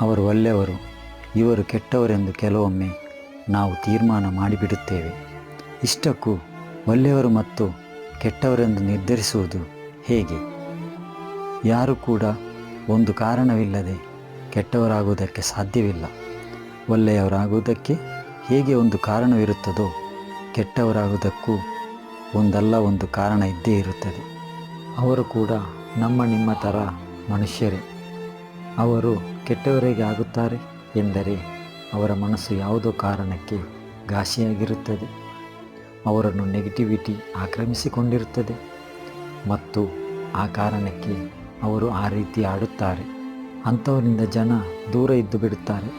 ಅವರು ಒಳ್ಳೆಯವರು, ಇವರು ಕೆಟ್ಟವರೆಂದು ಕೆಲವೊಮ್ಮೆ ನಾವು ತೀರ್ಮಾನ ಮಾಡಿಬಿಡುತ್ತೇವೆ. ಇಷ್ಟಕ್ಕೂ ಒಳ್ಳೆಯವರು ಮತ್ತು ಕೆಟ್ಟವರೆಂದು ನಿರ್ಧರಿಸುವುದು ಹೇಗೆ? ಯಾರೂ ಕೂಡ ಒಂದು ಕಾರಣವಿಲ್ಲದೆ ಕೆಟ್ಟವರಾಗುವುದಕ್ಕೆ ಸಾಧ್ಯವಿಲ್ಲ. ಒಳ್ಳೆಯವರಾಗುವುದಕ್ಕೆ ಹೇಗೆ ಒಂದು ಕಾರಣವಿರುತ್ತದೋ, ಕೆಟ್ಟವರಾಗುವುದಕ್ಕೂ ಒಂದಲ್ಲ ಒಂದು ಕಾರಣ ಇದ್ದೇ ಇರುತ್ತದೆ. ಅವರು ಕೂಡ ನಿಮ್ಮ ಥರ ಮನುಷ್ಯರೇ. ಅವರು ಕೆಟ್ಟವರಿಗೆ ಆಗುತ್ತಾರೆ ಎಂದರೆ ಅವರ ಮನಸ್ಸು ಯಾವುದೋ ಕಾರಣಕ್ಕೆ ಘಾಸಿಯಾಗಿರುತ್ತದೆ. ಅವರನ್ನು ನೆಗೆಟಿವಿಟಿ ಆಕ್ರಮಿಸಿಕೊಂಡಿರುತ್ತದೆ ಮತ್ತು ಆ ಕಾರಣಕ್ಕೆ ಅವರು ಆ ರೀತಿ ಆಡುತ್ತಾರೆ. ಅಂಥವರಿಂದ ಜನ ದೂರ ಇದ್ದು ಬಿಡುತ್ತಾರೆ.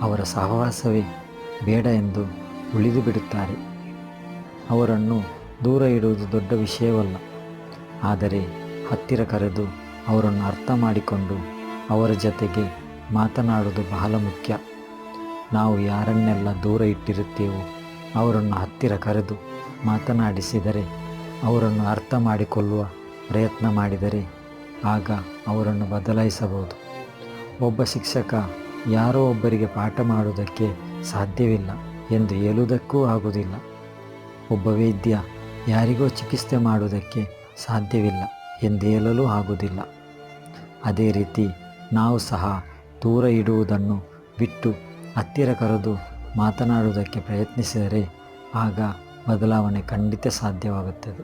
ಅವರ ಸಹವಾಸವೇ ಬೇಡ ಎಂದು ಉಳಿದು ಬಿಡುತ್ತಾರೆ. ಅವರನ್ನು ದೂರ ಇಡುವುದು ದೊಡ್ಡ ವಿಷಯವಲ್ಲ, ಆದರೆ ಹತ್ತಿರ ಕರೆದು ಅವರನ್ನು ಅರ್ಥ ಮಾಡಿಕೊಂಡು ಅವರ ಜೊತೆಗೆ ಮಾತನಾಡುವುದು ಬಹಳ ಮುಖ್ಯ. ನಾವು ಯಾರನ್ನೆಲ್ಲ ದೂರ ಇಟ್ಟಿರುತ್ತೇವೋ ಅವರನ್ನು ಹತ್ತಿರ ಕರೆದು ಮಾತನಾಡಿಸಿದರೆ, ಅವರನ್ನು ಅರ್ಥ ಮಾಡಿಕೊಳ್ಳುವ ಪ್ರಯತ್ನ ಮಾಡಿದರೆ ಆಗ ಅವರನ್ನು ಬದಲಾಯಿಸಬಹುದು. ಒಬ್ಬ ಶಿಕ್ಷಕ ಯಾರೋ ಒಬ್ಬರಿಗೆ ಪಾಠ ಮಾಡುವುದಕ್ಕೆ ಸಾಧ್ಯವಿಲ್ಲ ಎಂದು ಹೇಳುವುದಕ್ಕೂ ಆಗುವುದಿಲ್ಲ. ಒಬ್ಬ ವೈದ್ಯ ಯಾರಿಗೋ ಚಿಕಿತ್ಸೆ ಮಾಡುವುದಕ್ಕೆ ಸಾಧ್ಯವಿಲ್ಲ ಎಂದು ಹೇಳಲು ಆಗುವುದಿಲ್ಲ. ಅದೇ ರೀತಿ ನಾವು ಸಹ ದೂರ ಇಡುವುದನ್ನು ಬಿಟ್ಟು ಹತ್ತಿರ ಕರೆದು ಮಾತನಾಡುವುದಕ್ಕೆ ಪ್ರಯತ್ನಿಸಿದರೆ ಆಗ ಬದಲಾವಣೆ ಖಂಡಿತ ಸಾಧ್ಯವಾಗುತ್ತದೆ.